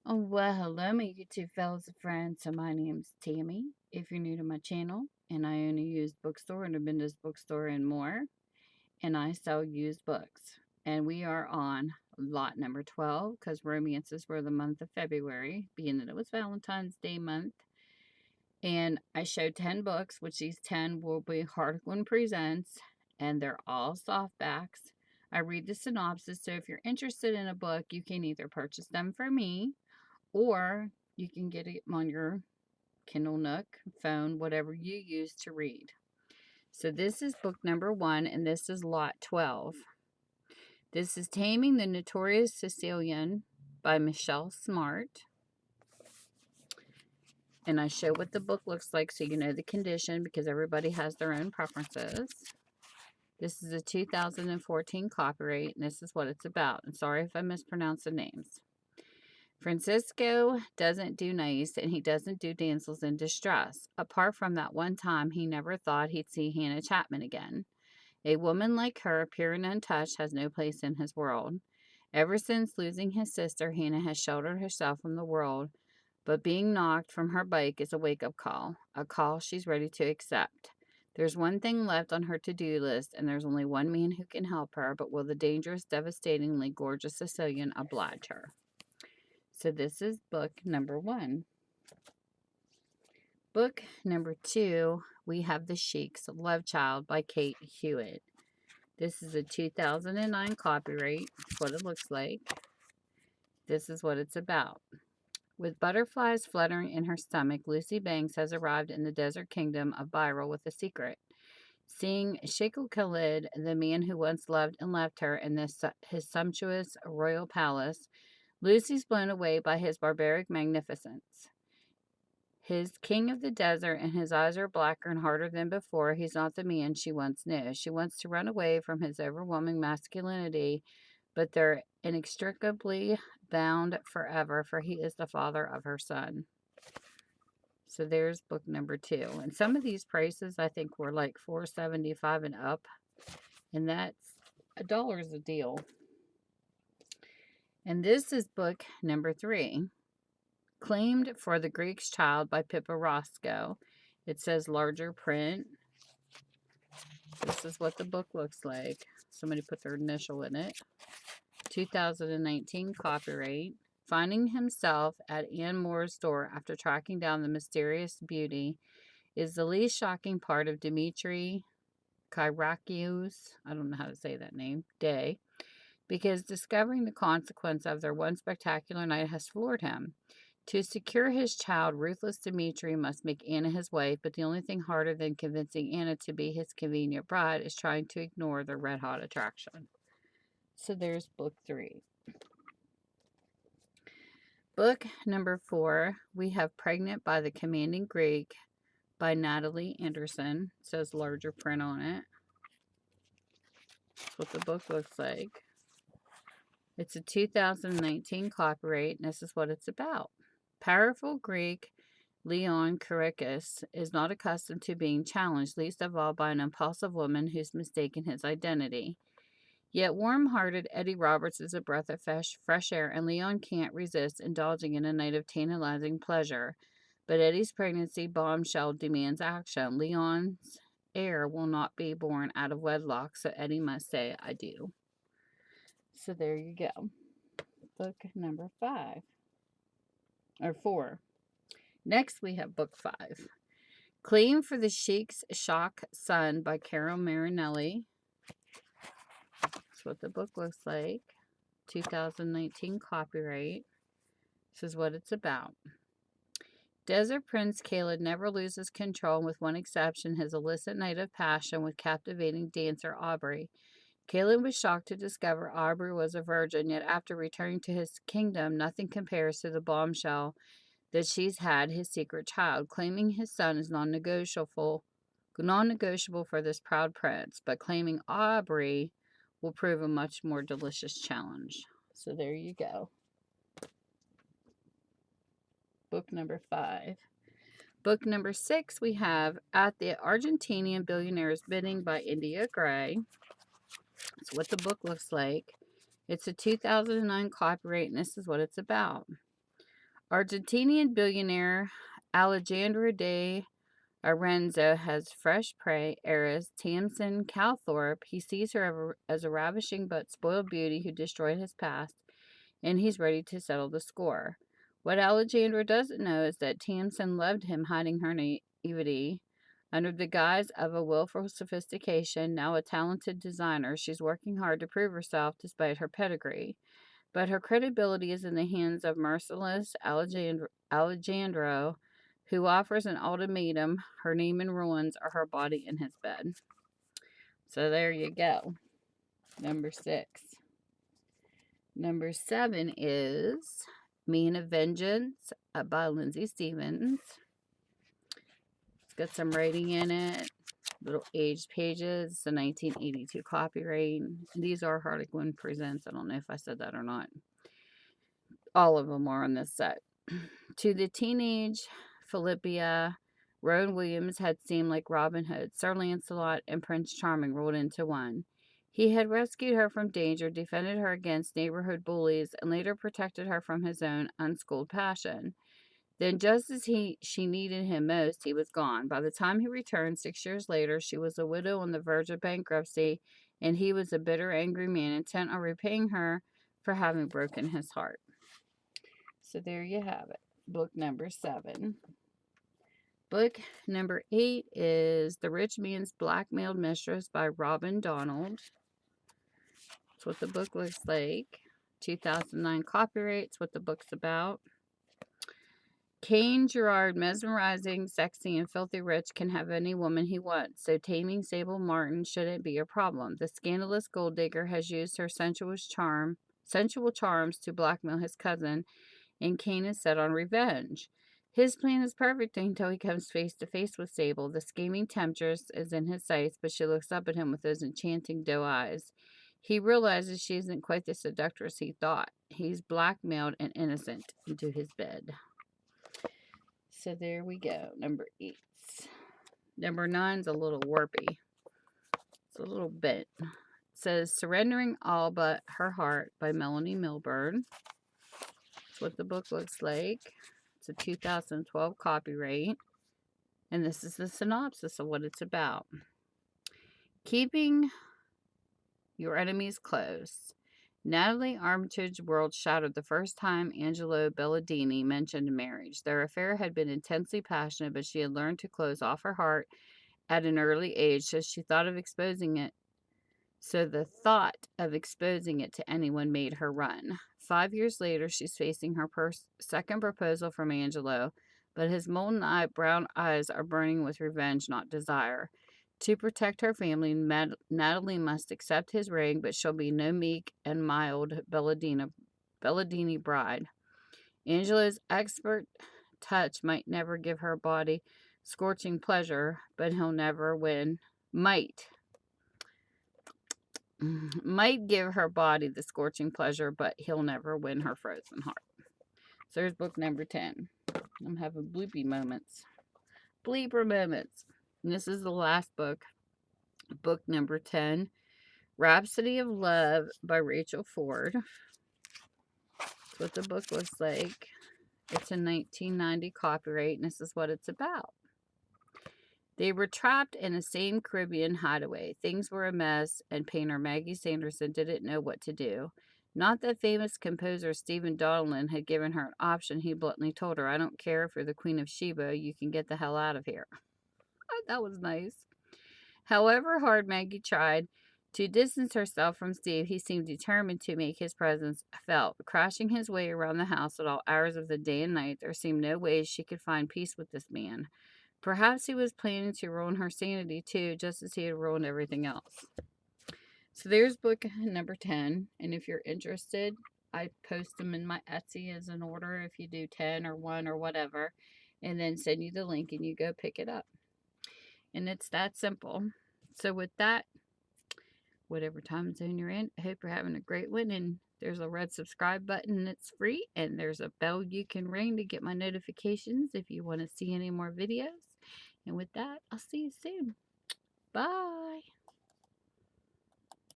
Oh, well, hello, my YouTube fellows and friends. So, my name's Tammy. If you're new to my channel, and I own a used bookstore and a vintage bookstore and more, and I sell used books. And we are on lot number 12 because romances were the month of February, being that it was Valentine's Day month. And I show 10 books, which these 10 will be Harlequin Presents, and they're all softbacks. I read the synopsis, so if you're interested in a book, you can either purchase them from me or you can get it on your Kindle Nook, phone, whatever you use to read. So this is book number 1, and this is lot 12. This is Taming the Notorious Sicilian by Michelle Smart. And I show what the book looks like so you know the condition because everybody has their own preferences. This is a 2014 copyright, and this is what it's about. And sorry if I mispronounce the names. Francisco doesn't do nice, and he doesn't do damsels in distress. Apart from that one time, he never thought he'd see Hannah Chapman again. A woman like her, pure and untouched, has no place in his world. Ever since losing his sister, Hannah has sheltered herself from the world, but being knocked from her bike is a wake-up call, a call she's ready to accept. There's one thing left on her to-do list, and there's only one man who can help her, but will the dangerous, devastatingly gorgeous Sicilian oblige her? So this is book number 1. Book number 2, we have The Sheikh's Love Child by Kate Hewitt. This is a 2009 copyright. That's what it looks like. This is what it's about. With butterflies fluttering in her stomach, Lucy Banks has arrived in the desert kingdom of Byril with a secret. Seeing Sheikh Khalid, the man who once loved and left her in his sumptuous royal palace, Lucy's blown away by his barbaric magnificence. His king of the desert, and his eyes are blacker and harder than before. He's not the man she once knew. She wants to run away from his overwhelming masculinity, but they're inextricably bound forever, for he is the father of her son. So there's book number 2. And some of these prices I think were like $4.75 and up. And that's $1 a deal. And this is book number 3. Claimed for the Greek's Child by Pippa Roscoe. It says larger print. This is what the book looks like. Somebody put their initial in it. 2019 copyright. Finding himself at Anne Moore's door after tracking down the mysterious beauty is the least shocking part of Dimitri Kyrakiou's, I don't know how to say that name, day, because discovering the consequence of their one spectacular night has floored him. To secure his child, ruthless Dimitri must make Anna his wife, but the only thing harder than convincing Anna to be his convenient bride is trying to ignore their red-hot attraction. So there's book 3. Book number 4, we have Pregnant by the Commanding Greek by Natalie Anderson. It says larger print on it. That's what the book looks like. It's a 2019 copyright, and this is what it's about. Powerful Greek Leon Kyrikis is not accustomed to being challenged, least of all by an impulsive woman who's mistaken his identity. Yet warm-hearted Eddie Roberts is a breath of fresh air, and Leon can't resist indulging in a night of tantalizing pleasure. But Eddie's pregnancy bombshell demands action. Leon's heir will not be born out of wedlock, so Eddie must say, I do. So there you go. Book number 5. Or 4. Next, we have book 5. Claim for the Sheikh's Shock Son by Carol Marinelli. That's what the book looks like. 2019 copyright. This is what it's about. Desert Prince Caleb never loses control, with one exception, his illicit night of passion with captivating dancer Aubrey. Caleb was shocked to discover Aubrey was a virgin, yet after returning to his kingdom, nothing compares to the bombshell that she's had his secret child. Claiming his son is non-negotiable for this proud prince, but claiming Aubrey will prove a much more delicious challenge. So there you go. Book number 5. Book number 6, we have At the Argentinian Billionaire's Bidding by India Gray. That's what the book looks like. It's a 2009 copyright, and this is what it's about. Argentinian billionaire Alejandro de Arenzo has fresh prey heiress Tamsin Calthorpe. He sees her as a ravishing but spoiled beauty who destroyed his past, and he's ready to settle the score. What Alejandro doesn't know is that Tamsin loved him hiding her naivety. Under the guise of a willful sophistication, now a talented designer, she's working hard to prove herself despite her pedigree. But her credibility is in the hands of merciless Alejandro, who offers an ultimatum: her name in ruins or her body in his bed. So there you go. Number 6. Number 7 is Man of Vengeance by Lynsey Stevens. It's got some writing in it, little aged pages. It's a 1982 copyright. These are Harlequin Presents. I don't know if I said that or not. All of them are on this set. To the teenage Philippia, Rowan Williams had seemed like Robin Hood. Sir Lancelot and Prince Charming rolled into one. He had rescued her from danger, defended her against neighborhood bullies, and later protected her from his own unschooled passion. Then, just as she needed him most, he was gone. By the time he returned 6 years later, she was a widow on the verge of bankruptcy, and he was a bitter, angry man intent on repaying her for having broken his heart. So there you have it. Book number 7. Book number 8 is The Rich Man's Blackmailed Mistress by Robin Donald. That's what the book looks like. 2009 copyright. It's what the book's about. Cain Gerard, mesmerizing, sexy, and filthy rich, can have any woman he wants, so taming Sable Martin shouldn't be a problem. The scandalous gold digger has used her sensual charms to blackmail his cousin, and Cain is set on revenge. His plan is perfect until he comes face to face with Sable. The scheming temptress is in his sights, but she looks up at him with those enchanting doe eyes. He realizes she isn't quite the seductress he thought. He's blackmailed an innocent into his bed. So there we go. Number 8. Number 9's a little warpy. It's a little bit. It says Surrendering All But Her Heart by Melanie Milburne. That's what the book looks like. It's a 2012 copyright. And this is the synopsis of what it's about. Keeping your enemies close. Natalie Armitage's world shattered the first time Angelo Belladini mentioned marriage. Their affair had been intensely passionate, but she had learned to close off her heart at an early age, so the thought of exposing it to anyone made her run. 5 years later, she's facing her second proposal from Angelo, but his molten brown eyes are burning with revenge, not desire. To protect her family, Natalie must accept his ring, but she'll be no meek and mild Belladini bride. Angelo's expert touch might never give her body scorching pleasure, but he'll never win. Might give her body the scorching pleasure, but he'll never win her frozen heart. So there's book number 10. I'm having bleeper moments. And this is the last book. Book number 10. Rhapsody of Love by Rachel Ford. That's what the book looks like. It's a 1990 copyright, and this is what it's about. They were trapped in the same Caribbean hideaway. Things were a mess, and painter Maggie Sanderson didn't know what to do. Not that famous composer Stephen Donnellan had given her an option. He bluntly told her, "I don't care if you're the Queen of Sheba, you can get the hell out of here." That was nice. However hard Maggie tried to distance herself from Steve, he seemed determined to make his presence felt. Crashing his way around the house at all hours of the day and night, there seemed no way she could find peace with this man. Perhaps he was planning to ruin her sanity too, just as he had ruined everything else. So there's book number 10, and if you're interested, I post them in my Etsy as an order if you do 10 or 1 or whatever, and then send you the link and you go pick it up. And it's that simple. So with that, whatever time zone you're in, I hope you're having a great one. And there's a red subscribe button that's free. And there's a bell you can ring to get my notifications if you want to see any more videos. And with that, I'll see you soon. Bye.